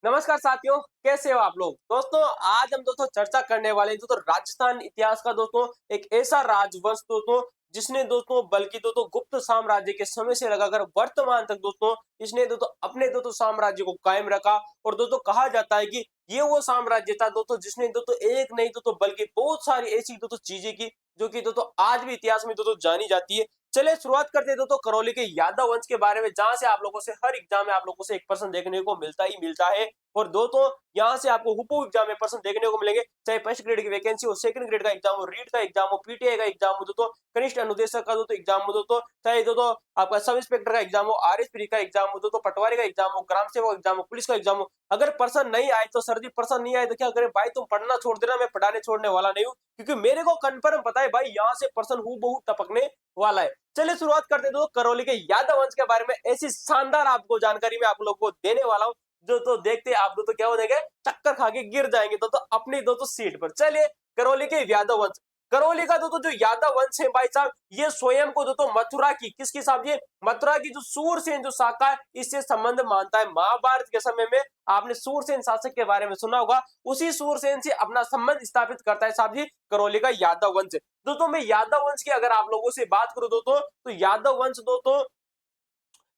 नमस्कार साथियों, कैसे हो आप लोग। दोस्तों आज हम दोस्तों चर्चा करने वाले हैं दोस्तों राजस्थान इतिहास का दोस्तों एक ऐसा राजवंश दोस्तों जिसने दोस्तों बल्कि दोस्तों गुप्त साम्राज्य के समय से लगाकर वर्तमान तक दोस्तों इसने दोस्तों अपने दोस्तों साम्राज्य को कायम रखा। और दोस्तों कहा जाता है कि ये वो साम्राज्य था दोस्तों जिसने दोस्तों एक नहीं दोस्तों बल्कि बहुत सारी ऐसी दोस्तों चीजें की जो कि दोस्तों आज भी इतिहास में दोस्तों जानी जाती है। चलिए शुरुआत करते हैं दोस्तों करौली के यादव वंश के बारे में, जहां से आप लोगों से हर एग्जाम में आप लोगों से एक प्रश्न देखने को मिलता ही मिलता है। और दोस्तों यहाँ से आपको हुबहू एग्जाम में प्रश्न देखने को मिलेंगे, चाहे फर्स्ट ग्रेड की वैकेंसी हो, सेकंड ग्रेड का एग्जाम हो, रीट का एग्जाम हो, पीटीआई का एग्जाम हो, दोस्तों कनिष्ठ अनुदेशक का दोस्तों एग्जाम हो, दोस्तों चाहे दोस्तों आपका सब इंस्पेक्टर का एग्जाम हो, आरएस का एग्जाम हो, दोस्तों पटवारी का एग्जाम हो, ग्राम सेवक एग्जाम हो, पुलिस का एग्जाम हो। अगर पर्सन नहीं आए तो सर जी पर्सन नहीं आए तो क्या करें भाई, तुम पढ़ना छोड़ देना, मैं पढ़ाने छोड़ने वाला नहीं हूँ, क्योंकि मेरे को कंफर्म पता है भाई यहाँ से पर्सन हुबहू टपकने वाला है। चलिए शुरुआत करते हैं दोस्तों करौली के यादव वंश के बारे में। ऐसी शानदार आपको जानकारी मैं आप लोगों को देने वाला हूँ जो तो देखते आप दोस्तों क्या हो जाएंगे, चक्कर खा के गिर जाएंगे दोस्तों अपनी दोस्तों सीट पर। चलिए करौली के यादव वंश। करौली का दोस्तों जो यादव वंश है भाई साहब, ये स्वयं को दोस्तों मथुरा की किसकी साहब, ये मथुरा की जो सूरसेन जो शाखा है इससे संबंध मानता है। महाभारत के समय में आपने सूरसेन शासक के बारे में सुना होगा, उसी सूरसेन से अपना संबंध स्थापित करता है साहब जी करौली का यादव वंश। दोस्तों मैं यादव वंश की अगर आप लोगों से बात करूं दोस्तों, तो यादव वंश दोस्तों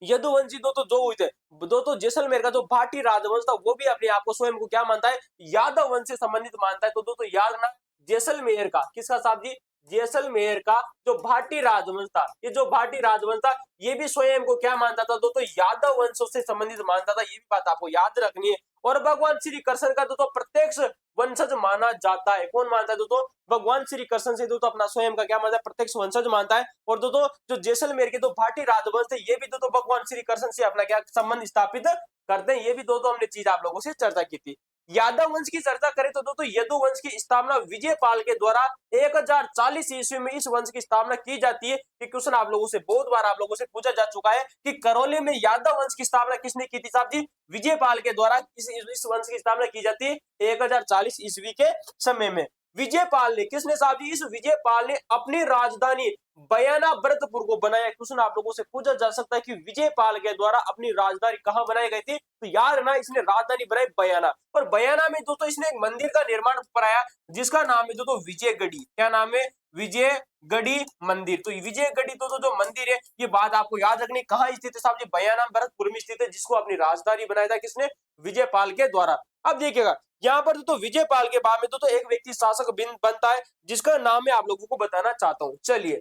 यदुवंशी दोस्तों जो हुए थे दोस्तों, जैसलमेर का जो भाटी राजवंश था वो भी अपने आप को स्वयं को क्या मानता है, यादव वंश से संबंधित मानता है। तो दोस्तों याद रखना, जैसलमेर का किसका साहब जी, जैसलमेर का जो भाटी राजवंश था, ये जो भाटी राजवंश था ये भी स्वयं को क्या मानता था दोस्तों, यादव वंश से संबंधित मानता था। ये भी बात आपको याद रखनी है। और भगवान श्री कृष्ण का दोस्तों प्रत्यक्ष वंशज माना जाता है। कौन मानता है दोस्तों, भगवान श्री कृष्ण से दोस्तों अपना स्वयं का क्या मानता है, प्रत्यक्ष वंशज मानता है। और दोस्तों जो जैसलमेर के दो भाटी राजवंश थे ये भी दोस्तों भगवान श्री कृष्ण से अपना क्या संबंध स्थापित करते हैं। ये भी दोस्तों हमने चीज आप लोगों से चर्चा की थी। यादव वंश की चर्चा करें तो दोस्तों यदु वंश की स्थापना विजयपाल के द्वारा 1040 ईस्वी में इस वंश की स्थापना की जाती है। ये क्वेश्चन आप लोगों से बहुत बार आप लोगों से पूछा जा चुका है कि करौली में यादव वंश की स्थापना किसने की थी साहब जी, विजयपाल के द्वारा इस वंश की स्थापना की जाती है 1040 ईस्वी के समय में। विजयपाल ने किसने साहब जी, इस विजयपाल ने अपनी राजधानी बयाना भरतपुर को बनाया। क्वेश्चन आप लोगों से पूछा जा सकता है कि विजयपाल के द्वारा अपनी राजधानी कहां बनाई गई थी, तो याद रखना इसने राजधानी बनाई बयाना। और बयाना में दोस्तों इसने एक मंदिर का निर्माण कराया जिसका नाम है दोस्तों विजयगढ़ी। क्या नाम है, विजयगढ़ी मंदिर। तो विजयगढ़ी दोस्तों जो मंदिर है ये बात आपको याद रखनी, कहां स्थित है साहब जी, बयाना भरतपुर में स्थित है, जिसको अपनी राजधानी बनाया था किसने, विजयपाल के द्वारा। अब देखिएगा यहाँ पर तो विजयपाल के बाद में तो एक व्यक्ति शासक बनता है जिसका नाम मैं आप लोगों को बताना चाहता हूँ। चलिए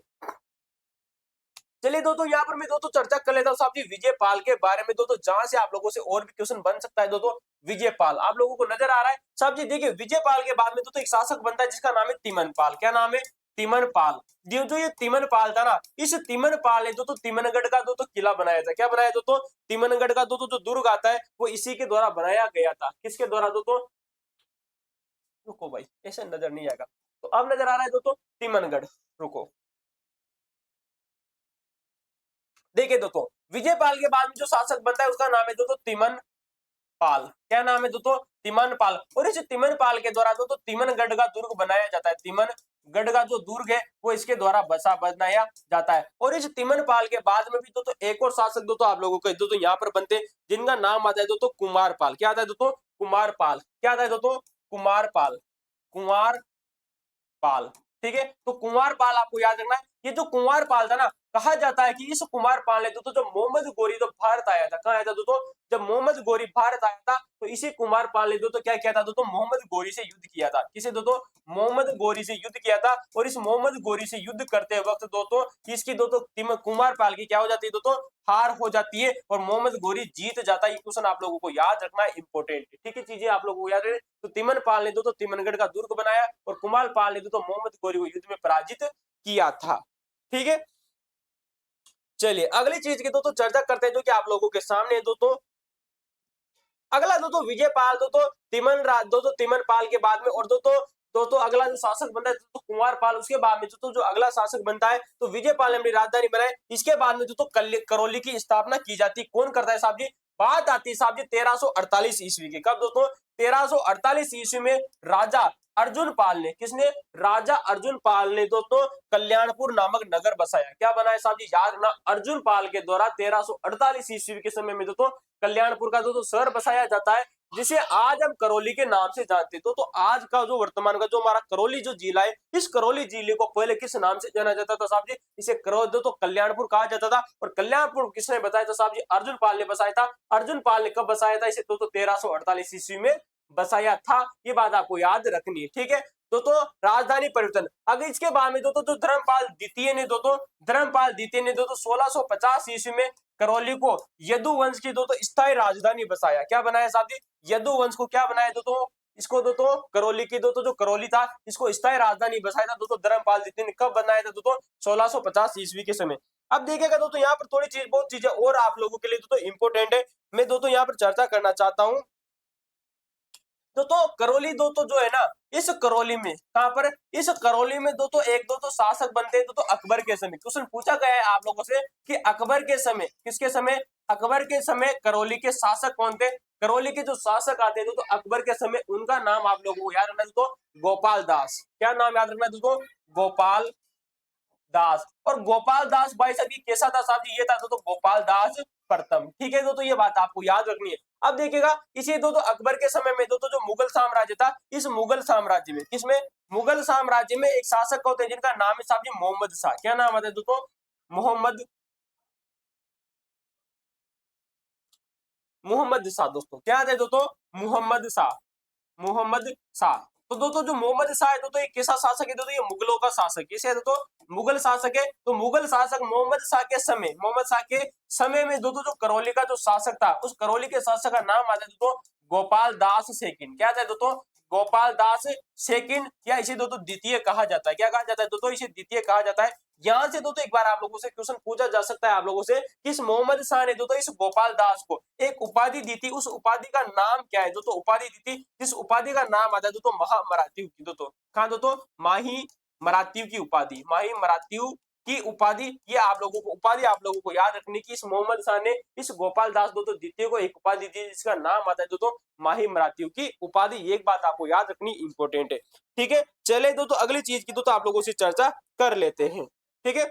चलिए दोस्तों यहाँ पर मैं दोस्तों चर्चा कर लेता हूँ साहब जी विजयपाल के बारे में दोस्तों, जहां से आप लोगों से और भी क्वेश्चन बन सकता है दोस्तों। विजयपाल आप लोगों को नजर आ रहा है साहब जी, देखिए विजयपाल के बाद में दोस्तों एक शासक बनता है जिसका नाम है तिमनपाल। क्या नाम है, तिमनपाल। जो ये तिमनपाल था ना, इस तिमनपाल ने दोस्तों तिमनगढ़ का दोस्तों किला बनाया था। क्या बनाया दोस्तों, तिमनगढ़ का दोस्तों जो दुर्ग आता है वो इसी के द्वारा बनाया गया था। किसके द्वारा दोस्तों, रुको भाई ऐसे नजर नहीं आएगा, तो अब नजर आ रहा है दोस्तों तिमनगढ़। रुको देखिए दोस्तों, विजयपाल के बाद में जो शासक बनता है उसका नाम है दोस्तों तिमन पाल। क्या नाम है दोस्तों, तिमनपाल। और इस तिमनपाल के द्वारा दोस्तों तिमनगढ़ का दुर्ग बनाया जाता है। तिमनगढ़ का जो दुर्ग है वो इसके द्वारा बसा बनाया जाता है। और इस तिमनपाल के बाद में भी दोस्तों एक और शासक दोस्तों आप लोगों को दोस्तों यहाँ पर बनते हैं जिनका नाम आता है दोस्तों कुमारपाल। क्या आता है दोस्तों, कुमारपाल। क्या आता है दोस्तों, कुमारपाल, कुमार पाल। ठीक है, तो कुंवर पाल आपको याद रखना है। ये जो कुंवर पाल था ना, कहा जाता है कि इस कुमार पाल ने दोस्तों जब मोहम्मद गोरी तो भारत आया था, कहाँ आया था दोस्तों, जब मोहम्मद गोरी भारत आया था तो इसी कुमार पाल ने दोस्तों क्या किया था दोस्तों, मोहम्मद गोरी से युद्ध किया था। किसे दोस्तों, मोहम्मद गोरी से युद्ध किया था। और इस मोहम्मद गोरी से युद्ध करते वक्त दोस्तों इसकी दोस्तों कुमार पाल की क्या हो जाती है दोस्तों, हार हो जाती है और मोहम्मद गोरी जीत जाता है। ये क्वेश्चन आप लोगों को याद रखना है, इंपॉर्टेंट। ठीक है, चीजें आप लोगों को याद रखना। तो तिमनपाल ने दोस्तों तिमनगढ़ का दुर्ग बनाया और कुमारपाल ने दोस्तों मोहम्मद गोरी को युद्ध में पराजित किया था। ठीक है, चलिए अगली चीज की दोस्तों चर्चा करते हैं जो कि आप लोगों के सामने है दोस्तों। अगला दोस्तों विजयपाल दोस्तों तिमनपाल के बाद में, और दोस्तों अगला जो शासक बनता है दोस्तों कुंवरपाल। उसके बाद में दोस्तों जो अगला शासक बनता है तो विजयपाल ने अपनी राजधानी बनाई। इसके बाद में दोस्तों करौली की स्थापना की जाती है। कौन करता है साहब जी, बात आती है साहब जी 1348 ईस्वी की। कब दोस्तों, 1348 ईस्वी में राजा अर्जुन पाल ने, किसने, राजा अर्जुन पाल ने दोस्तों कल्याणपुर नामक नगर बसाया। क्या बनाया साहब जी, याद रखना, अर्जुन पाल के द्वारा 1348 ईस्वी के समय में दोस्तों कल्याणपुर का दोस्तों शहर बसाया जाता है। जिसे आज हम करौली के नाम से जानते हैं। तो आज का जो वर्तमान का जो हमारा करौली जो जिला है, इस करौली जिले को पहले किस नाम से जाना जाता था साहब जी? इसे करौली तो कल्याणपुर कहा जाता था। और कल्याणपुर किसने बताया था साहब जी? अर्जुन पाल ने बसाया था। अर्जुन पाल ने कब बसाया था? इसे तो 1348 ईस्वी में बसाया था। ये बात आपको याद रखनी है, ठीक है। राजधानी परिवर्तन, अगर इसके बाद में जो धर्मपाल द्वितीय ने धर्मपाल द्वितीय ने 1650 ईस्वी में करौली को यदु वंश की स्थायी राजधानी बसाया। क्या बनाया साहब जी? यदु वंश को क्या बनाया इसको करौली की जो करौली था इसको स्थायी राजधानी बसाया था धर्मपाल द्वितीय ने। कब बनाया था 1650 ईस्वी के समय। अब देखिएगा यहाँ पर थोड़ी चीज बहुत चीजें और आप लोगों के लिए इंपोर्टेंट है, मैं यहाँ पर चर्चा करना चाहता हूँ। करौली जो है ना, इस करौली में कहां पर, इस करौली में एक शासक बनते हैं अकबर के समय। क्वेश्चन पूछा गया है आप लोगों से कि अकबर के समय, किसके समय? अकबर के समय करौली के शासक कौन थे? करौली के जो शासक आते थे अकबर के समय, उनका नाम आप लोगों को याद रखना गोपाल दास। क्या नाम याद रखना गोपाल दास। और गोपाल दास भाई साहब ये कैसा था साहब जी? ये था गोपाल दास प्रथम, ठीक है। ये बात आपको याद रखनी है। अब देखिएगा इसी अकबर के समय में जो मुगल साम्राज्य था, इस मुगल साम्राज्य में, किसमें? मुगल साम्राज्य में एक शासक होते हैं जिनका नाम है साहब जी मोहम्मद शाह। क्या नाम आता है मोहम्मद मोहम्मद शाह। क्या आता है मोहम्मद शाह। मोहम्मद शाह। जो मोहम्मद शाह है एक कैसा शासक है? ये मुगलों का शासक है। कैसे है? मुगल शासक है। मुगल शासक मोहम्मद शाह के समय में जो करौली का जो शासक था, उस करौली के शासक का नाम आता है गोपाल दास सेकिन। क्या था गोपाल दास सेकिन, या इसे द्वितीय कहा जाता है। क्या कहा जाता है इसे द्वितीय कहा जाता है। यहाँ से एक बार आप लोगों से क्वेश्चन पूछा जा सकता है आप लोगों से कि इस मोहम्मद शाह ने इस गोपाल दास को एक उपाधि दी थी, उस उपाधि का नाम क्या है? उपाधि दी थी, जिस उपाधि का नाम आता है महामराठीव की। कहा माही मराठीव की उपाधि, माही मराठीव की उपाधि। ये आप लोगों को उपाधि आप लोगों को याद रखनी कि इस मोहम्मद शाह ने इस गोपाल दास द्वितीय को एक उपाधि दी जिसका नाम आता है माही मराठीव की उपाधि। एक बात आपको याद रखनी इंपॉर्टेंट है, ठीक है। चले अगली चीज की आप लोगों से चर्चा कर लेते हैं, ठीक है।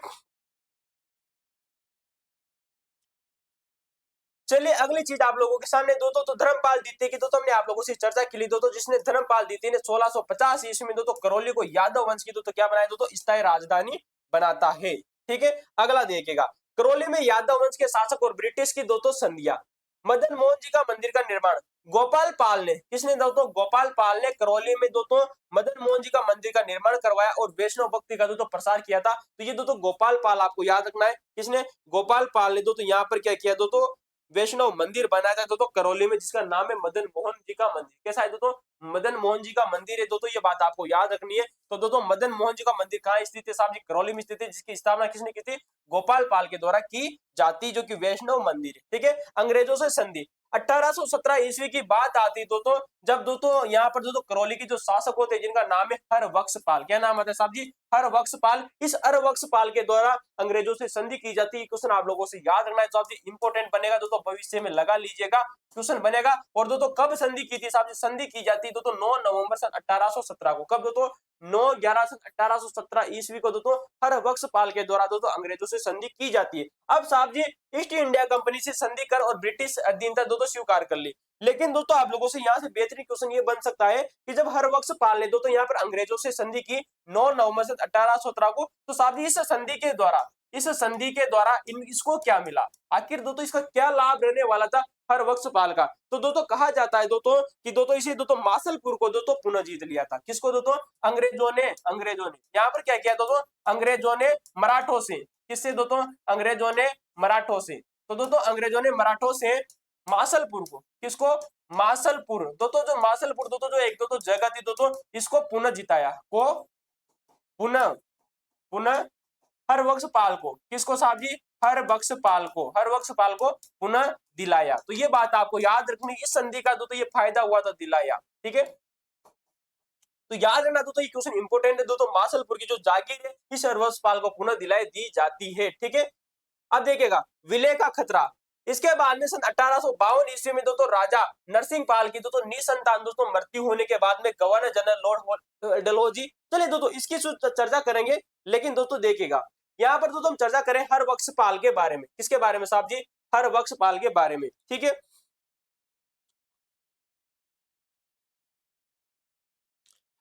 चलिए अगली चीज आप लोगों के सामने धर्मपाल द्वितीय की हमने आप लोगों से चर्चा की ली जिसने धर्मपाल द्वितीय ने 1650 ईस्वी में करौली को यादव वंश की क्या बनाया स्थायी राजधानी बनाता है, ठीक है। अगला देखिएगा, करौली में यादव वंश के शासक और ब्रिटिश की संधियां। मदन मोहन जी का मंदिर का निर्माण गोपाल पाल ने, किसने गोपाल पाल ने करौली में मदन मोहन जी का मंदिर का निर्माण करवाया और वैष्णव भक्ति का प्रसार किया था। तो ये गोपाल पाल आपको याद रखना है। किसने? गोपाल पाल ने यहाँ पर क्या किया वैष्णव मंदिर बनाया था करौली में, जिसका नाम है मदन मोहन जी का मंदिर। कैसा है मदन मोहन जी का मंदिर है ये बात आपको याद रखनी है। तो मदन मोहन जी का मंदिर कहाँ स्थित है साहब जी? करौली में स्थित है, जिसकी स्थापना किसने की थी? गोपाल पाल के द्वारा की जाती, जो कि वैष्णव मंदिर है, ठीक है। अंग्रेजों से संधि 1817 ईस्वी की बात आती जब यहाँ पर करौली के जो शासक होते हैं जिनका नाम है हरबख्श पाल। क्या नाम आता है साहब जी? हरबख्श पाल। इस हरबख्श पाल के द्वारा अंग्रेजों से संधि की जाती है। क्वेश्चन आप लोगों से याद रखना है साहब जी, इंपोर्टेंट बनेगा भविष्य में लगा लीजिएगा, क्वेश्चन बनेगा। और कब संधि की थी साहब जी? संधि की जाती है 9 नवंबर सन 1817 को। कब 9/11 सन 1817 ईस्वी को हरबख्श पाल के द्वारा अंग्रेजों से संधि की जाती है। अब साहब जी ईस्ट इंडिया कंपनी से संधि कर और ब्रिटिश अधीनता स्वीकार कर ली। लेकिन आप लोगों से यहाँ से बेहतरीन क्वेश्चन ये बन सकता है कि जब हरबख्श पाल ने यहाँ पर अंग्रेजों से संधि की 9 नवंबर सन 1817 को, तो साहब जी इस संधि के द्वारा इसको क्या मिला? आखिर इसका क्या लाभ रहने वाला था हरबख्श पाल का? तो कहा जाता है कि इसे मासलपुर को पुनः जीत लिया था। किसको अंग्रेजों ने यहाँ पर क्या किया अंग्रेजों ने मराठों से, किससे अंग्रेजों ने मराठों से। तो अंग्रेजों ने मराठों से मासलपुर को, किसको? मासलपुर जो मासलपुर जो एक जगह थी इसको पुनः जिताया। को पुनः पुनः हरबख्श पाल को, किसको साहब जी? हरबख्श पाल को पुनः दिलाया। तो ये बात आपको याद रखनी, इस संधि का ये फायदा हुआ था, दिलाया, ठीक है। तो याद रखना ये क्वेश्चन इंपोर्टेंट है मासलपुर की जो जागीर है इस हरबख्श पाल को पुनः दिलाई दी जाती है, ठीक है। अब देखिएगा विलय का खतरा। इसके बाद में सन 1852 ईस्वी में राजा नरसिंह पाल की निसंतान मृत्यु होने के बाद में गवर्नर जनरल लॉर्ड डलहौजी, चलिए इसकी चर्चा करेंगे। लेकिन देखिएगा यहाँ पर हम चर्चा करें हरबख्श पाल के बारे में। किसके बारे में साहब जी? हरबख्श पाल के बारे में, ठीक है।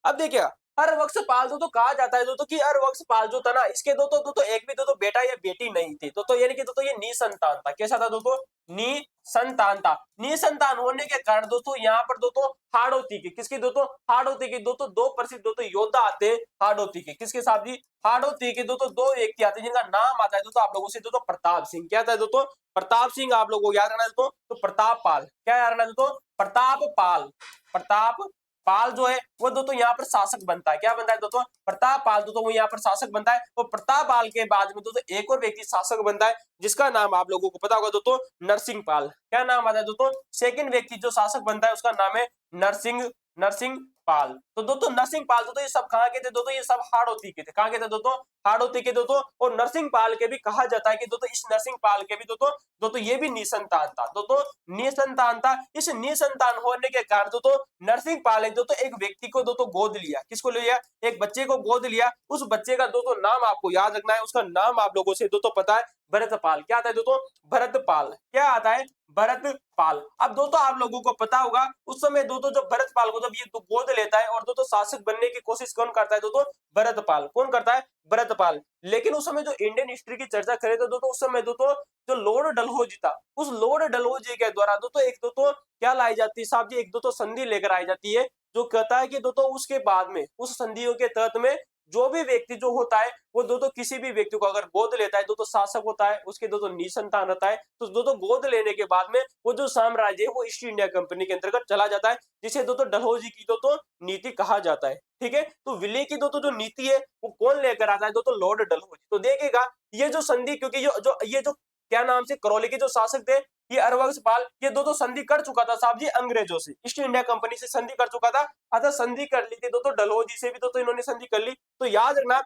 अब देखिएगा, हरवक्सपाल दोस्तों कहा जाता है दोस्तों कि हरवक्सपाल जो था ना, इसके दोस्तों एक भी दोस्तों बेटा या बेटी नहीं थे। दोस्तों यानी कि दोस्तों ये निसंतान था। कैसा था दोस्तों? निसंतान था। निसंतान होने के कारण दोस्तों यहाँ पर दोस्तों हाड़ौती के, किसकी दोस्तों? हाड़ौती के दोस्तों दो प्रसिद्ध दोस्तों योद्धा आते हैं हाड़ौती के। किसके साथ जी? हाड़ौती के दोस्तों दो व्यक्ति आते हैं जिनका नाम आता है दोस्तों आप लोगों से दोस्तों प्रताप सिंह। क्या आता है दोस्तों? प्रताप सिंह। आप लोगों को याद रखना है दोस्तों, तो प्रताप पाल। क्या याद रखना है दोस्तों? प्रताप पाल। प्रताप पाल जो है वो दोस्तों यहाँ पर शासक बनता है। क्या बनता है दोस्तों? प्रताप पाल दोस्तों वो यहाँ पर शासक बनता है। और प्रताप पाल के बाद में दोस्तों एक और व्यक्ति शासक बनता है जिसका नाम आप लोगों को पता होगा दोस्तों, नरसिंह पाल। क्या नाम आता है दोस्तों? सेकंड व्यक्ति जो शासक बनता है उसका नाम है नरसिंह नरसिंह पाल। तो दोस्तों नरसिंह पाल दोस्तों ये सब कहाँ के थे दोस्तों? ये सब हाड़ौती के थे। कहाँ के थे दोस्तों? हाड़ौती के दोस्तों। और नरसिंह पाल के भी कहा जाता है कि दोस्तों इस नरसिंह पाल के भी दोस्तों ये भी निसंतान था। दोस्तों निसंतान था। इस निसंतान होने के कारण दोस्तों नरसिंह पाल ने दोस्तों एक व्यक्ति को दोस्तों गोद लिया। किसको लिया? एक बच्चे को गोद लिया। उस बच्चे का दोस्तों नाम आपको याद रखना है। उसका नाम आप लोगों से दोस्तों पता है, भरतपाल। क्या आता है दोस्तों? भरतपाल। क्या आता है? भरतपाल। अब दोस्तों आप लोगों को पता होगा उस समय दोस्तों जब भरतपाल को जब ये गोद लेता है और दोस्तों शासक बनने की कोशिश कौन करता है दोस्तों? भरतपाल। कौन करता है? भरतपाल। लेकिन उस समय जो इंडियन हिस्ट्री की चर्चा करें तो दोस्तों उस समय दोस्तों जो लॉर्ड डलहौजी था, उस लॉर्ड डलहौजी के द्वारा दोस्तों एक दोस्तों क्या लाई जाती है साहब जी? एक दोस्तों संधि लेकर आई जाती है जो कहता है कि दोस्तों उसके बाद में उस संधियों के तहत में जो भी व्यक्ति जो होता है वो दोस्तों किसी भी व्यक्ति को अगर गोद लेता है दोस्तों शासक होता है, उसके दोस्तों निसंतान रहता है, तो दोस्तों गोद लेने के बाद में वो जो साम्राज्य है वो ईस्ट इंडिया कंपनी के अंतर्गत चला जाता है, जिसे दोस्तों डलहौजी की दोस्तों नीति कहा जाता है। ठीक है, तो विले की दोस्तों जो नीति है वो कौन लेकर आता है दोस्तों? लॉर्ड डलहौजी। तो देखिएगा ये जो संधि, क्योंकि ये जो क्या नाम से करौली के जो शासक थे ये हरवंशपाल, ये दोस्तों संधि कर चुका था साहब जी अंग्रेजों से, ईस्ट इंडिया कंपनी से संधि कर चुका था। अतः संधि कर ली थी दोस्तों डलहौजी से भी दोस्तों इन्होंने संधि कर ली। तो याद रखना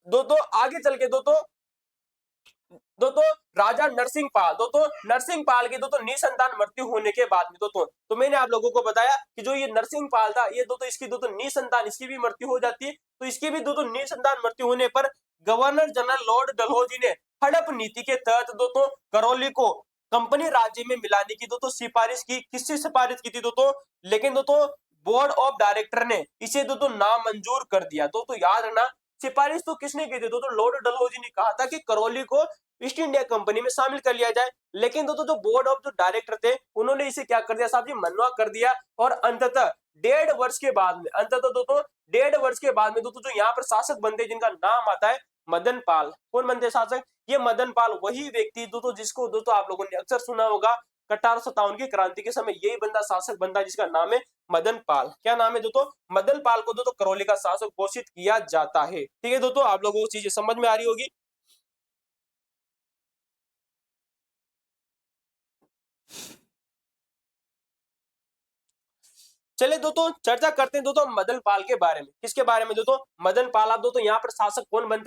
दोस्तों आगे चल के दोस्तों राजा नरसिंह पाल, दोस्तों नरसिंह पाल की दोस्तों निसंतान मृत्यु होने के बाद में दोस्तों, तो मैंने आप लोगों को बताया कि जो ये नरसिंह पाल था ये दोस्तों इसकी दोस्तों निसंतान इसकी भी मृत्यु हो जाती है। तो इसकी भी दोस्तों निसंतान मृत्यु होने पर गवर्नर जनरल लॉर्ड डलहौजी ने हड़प नीति के तहत दोस्तों करौली को कंपनी राज्य में मिलाने की दोस्तों सिफारिश की। किससे सिफारिश की थी दोस्तों? लेकिन दोस्तों बोर्ड ऑफ डायरेक्टर ने इसे दोस्तों नामंजूर कर दिया। दोस्तों याद रखना सिफारिश तो किसने की थी दोस्तों? लॉर्ड डलहौजी ने कहा था कि करौली को ईस्ट इंडिया कंपनी में शामिल कर लिया जाए। लेकिन दोस्तों जो बोर्ड ऑफ जो डायरेक्टर थे उन्होंने इसे क्या कर दिया साहब जी? मनवा कर दिया। और अंततः 1.5 वर्ष के बाद में, अंततः दोस्तों 1.5 वर्ष के बाद में दोस्तों जो यहाँ पर शासक बनते जिनका नाम आता है मदन पाल। कौन बनते शासक? ये मदन पाल वही व्यक्ति दोस्तों जिसको दोस्तों आप लोगों ने अक्सर सुना होगा 1857 की क्रांति के समय यही बंदा शासक बनता है जिसका नाम है मदन पाल। क्या नाम है दोस्तों? मदन पाल को दोस्तों करौली का शासक घोषित किया जाता है। ठीक है दोस्तों, आप लोगों को चीजें समझ में आ रही होगी। चलिए दोस्तों चर्चा करते हैं दोस्तों मदन पाल के बारे में। किसके बारे में दोस्तों? मदन पाल। आप दोस्तों यहाँ पर शासक कौन बन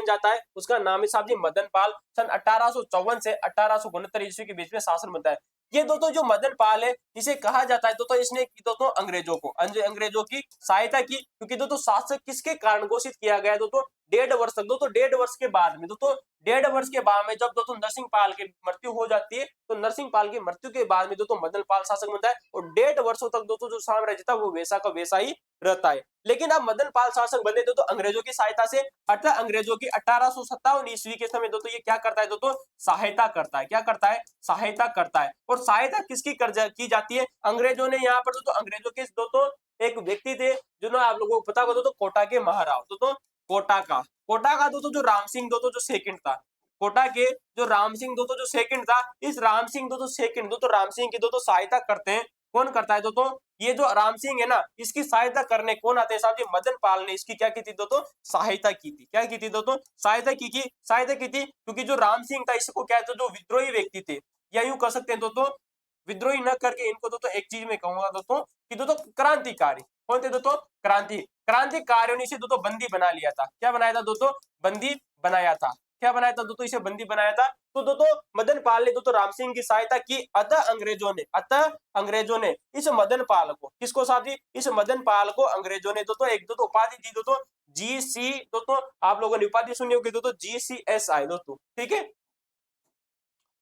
जाता है? उसका नाम है साहब जी मदन पाल। सन 1854 से 1869 ईस्वी के बीच में शासन बनता है। ये दोस्तों जो मदन पाल है इसे कहा जाता है दोस्तों इसने की दोस्तों अंग्रेजों की सहायता की, क्योंकि दोस्तों शासक किसके कारण घोषित किया गया दोस्तों? 1.5 वर्ष तक। दोस्तों 1.5 वर्ष के बाद में दोस्तों 1.5 वर्ष के बाद में जब दोस्तों नरसिंह पाल की मृत्यु हो जाती है तो नरसिंह पाल की मृत्यु के बाद में दोस्तों मदन पाल शासक बनता है और 1.5 वर्षों तक दोस्तों जो साम्राज्य था वो वैसा का वैसा ही रहता है। लेकिन अब मदन पाल शासक बने दोस्तों अंग्रेजों की सहायता से, अर्थात अंग्रेजों की 1857 ईस्वी के समय दोस्तों ये क्या करता है दोस्तों? सहायता करता है। क्या करता है? सहायता करता है। और सहायता किसकी की जाती है? अंग्रेजों ने यहाँ पर दोस्तों अंग्रेजों के दोस्तों एक व्यक्ति थे जिन्होंने आप लोगों को पता होगा दोस्तों कोटा के महाराव, दोस्तों कोटा का दोस्तों जो राम सिंह दोस्तों जो सेकंड था, कोटा के जो राम सिंह दोस्तों जो सेकंड था, इस राम सिंह दोस्तों सेकंड दोस्तों राम सिंह की दोस्तों सहायता करते हैं। कौन करता है दोस्तों? ये जो राम सिंह है ना इसकी सहायता करने कौन आते हैं साहब जी? मदन पाल ने इसकी क्या की थी दोस्तों? सहायता की थी। क्या की थी दोस्तों? सहायता की थी क्योंकि जो राम सिंह था इसको क्या था जो विद्रोही व्यक्ति थे, या यूं कह सकते हैं दोस्तों विद्रोही न करके इनको दोस्तों एक चीज में कहूंगा दोस्तों कि दोस्तों क्रांतिकारी। कौन थे दोस्तों? क्रांतिकारियों ने इसे दोस्तों बंदी बना लिया था। क्या बनाया था दोस्तों? बंदी बनाया था। क्या बनाया था दोस्तों? इसे बंदी बनाया था। तो दोस्तों मदन पाल ने दोस्तों राम सिंह की सहायता की। अतः अंग्रेजों ने इस मदन पाल को, किसको साहब जी? इस मदन पाल को अंग्रेजों ने दोस्तों एक दोस्तों उपाधि दी दोस्तों GC, दोस्तों आप लोगों ने उपाधि सुनी होगी दोस्तों GCSI दोस्तों। ठीक है,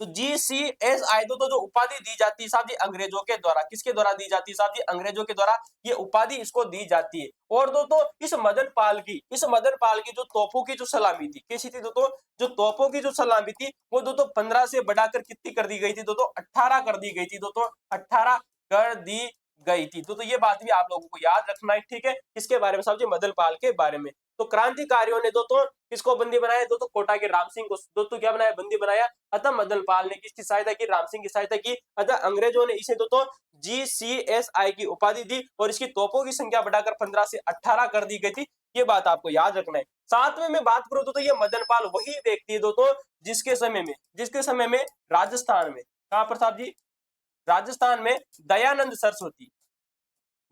तो GCSI दोस्तों जो उपाधि दी जाती है साहब जी अंग्रेजों के द्वारा, किसके द्वारा दी जाती है साहब जी? अंग्रेजों के द्वारा ये उपाधि इसको दी जाती है। और दोस्तों इस मदन पाल की जो तोपों की जो सलामी थी, कैसी थी दोस्तों? जो तोपों की जो सलामी थी वो दोस्तों 15 से बढ़ाकर कितनी कर दी गई थी दोस्तों? 18 कर दी गई थी दोस्तों, 18 कर दी गई थी। तो ये बात भी आप लोगों को याद रखना है, ठीक है? किसके बारे में साहब जी? मदन पाल के बारे में। तो क्रांतिकारियों ने दोस्तों किसको बंदी बनाया? दोस्तों कोटा के राम सिंह को दोस्तों क्या बनाया? बंदी बनाया। अतः मदन पाल ने किसकी सहायता की? राम सिंह की सहायता की। अतः अंग्रेजों ने इसे दोस्तों GCSI की उपाधि दी और इसकी तोपों की संख्या बढ़ाकर 15 से 18 कर दी गई थी। ये बात आपको याद रखना है। साथ में मैं बात करूं तो ये मदन पाल वही व्यक्ति है दोस्तों जिसके समय में राजस्थान में, कहां पर साहब जी? राजस्थान में दयानंद सरस्वती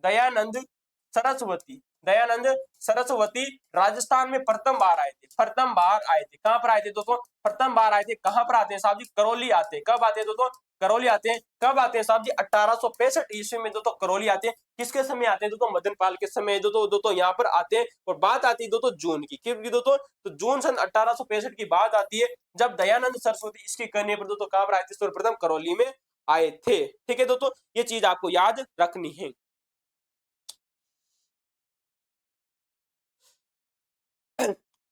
दयानंद सरस्वती राजस्थान में प्रथम बार आए थे। कहां पर आए थे दोस्तों? प्रथम बार आए थे। कहां पर आते हैं साहब जी? करौली आते हैं। कब आते हैं दोस्तों? करौली आते हैं। कब आते हैं साहब जी? 1865 ईस्वी में दोस्तों करौली आते हैं। किसके समय आते हैं दोस्तों? मदन पाल के समय दोस्तों यहाँ पर आते हैं। और बात आती है दोस्तों जून की, क्योंकि दोस्तों तो जून सन 1865 की बात आती है जब दयानंद सरस्वती इसके कहने पर दोस्तों कहां पर आए थे? सर्वप्रथम करौली में आए थे। ठीक है दोस्तों, ये चीज आपको याद रखनी है।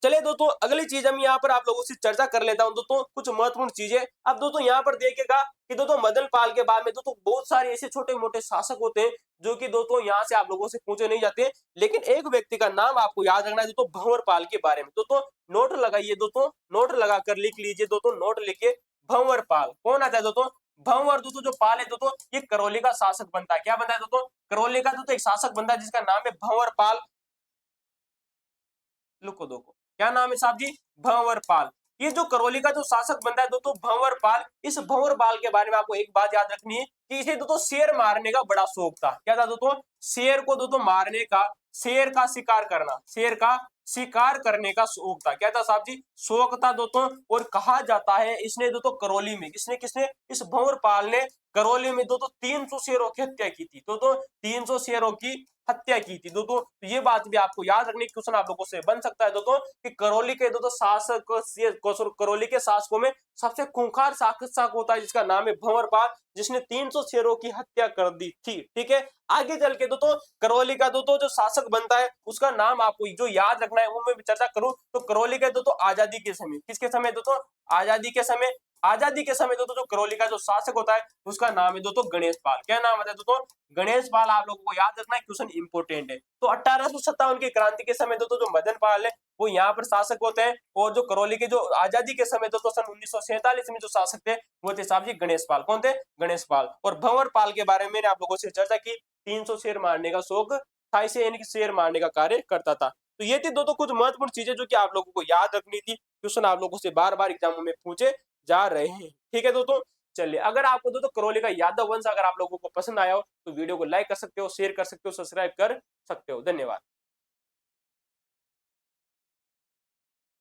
चलिए दोस्तों अगली चीज हम यहाँ पर आप लोगों से चर्चा कर लेता हूं दोस्तों कुछ महत्वपूर्ण चीजें। अब दोस्तों यहाँ पर देखिएगा कि दोस्तों मदन पाल के बाद में दोस्तों बहुत सारे ऐसे छोटे मोटे शासक होते हैं जो कि दोस्तों यहाँ से आप लोगों से पूछे नहीं जाते, लेकिन एक व्यक्ति का नाम आपको याद रखना है दोस्तों भंवर पाल के बारे में। दोस्तों नोट लगाइए दोस्तों, नोट लगाकर लिख लीजिए दोस्तों, नोट लिखिए भंवर पाल। कौन आता है दोस्तों? भंवर दोस्तों जो पाल है दोस्तों ये करौली का शासक बनता है। क्या बनता है दोस्तों? करौली का दोस्तों एक शासक बनता है जिसका नाम है भंवर पाल। लुको दो को क्या नाम है साहब जी? भंवर पाल। ये जो करौली का जो शासक बनता है दोस्तों भंवर पाल, इस भंवर पाल के बारे में आपको एक बात याद रखनी है कि इसे दोस्तों शेर मारने का बड़ा शौक था। क्या था दोस्तों? शेर को दोस्तों मारने का, शेर का शिकार करना, शेर का शिकार करने का शौक था। क्या था साहब जी? शौक था दोस्तों। और कहा जाता है इसने दोस्तों करौली में किसने किसने इस भंवर पाल ने करौली में दोस्तों 300 शेरों की हत्या की थी। दोस्तों 300 शेरों की हत्या की थी दोस्तों। तो ये बात भी आपको याद रखने की क्वेश्चन आप लोगों से बन सकता है दोस्तों कि करौली के दोस्तों शासक करौली के शासकों में सबसे खूंखार शासक होता है जिसका नाम है भंवर पाल, जिसने 300 शेरों की हत्या कर दी थी। ठीक है, आगे चल के दोस्तों करौली का दोस्तों जो शासक बनता है उसका नाम आपको जो याद रखना है वो मैं चर्चा करूं तो करौली के दोस्तों आजादी के समय, किसके समय दोस्तों? आजादी के समय दोस्तों जो करौली का जो शासक होता है उसका नाम है दोस्तों गणेश पाल। क्या नाम है दोस्तों? गणेश पाल। आप लोगों को याद रखना है, क्वेश्चन इंपोर्टेंट है। तो 1857 की क्रांति के समय दोस्तों जो मदन पाल है वो यहाँ पर शासक होते हैं, और जो करौली के जो आजादी के समय दोस्तों सन 1947 में जो शासक थे वो थे साहब जी गणेश पाल। कौन थे? गणेश पाल। और भंवर पाल के बारे में मैंने आप लोगों से चर्चा की, 300 शेर मारने का शौक था इसे, यानी कि शेर मारने का कार्य करता था। तो ये थी दोस्तों कुछ महत्वपूर्ण चीजें जो कि आप लोगों को याद रखनी थी। क्वेश्चन आप लोगों से बार बार एग्जामों में पूछे जा रहे हैं। ठीक है दोस्तों, चलिए अगर आपको दोस्तों करौली का यादव वंश अगर आप लोगों को पसंद आया हो तो वीडियो को लाइक कर सकते हो, शेयर कर सकते हो, सब्सक्राइब कर सकते हो। धन्यवाद।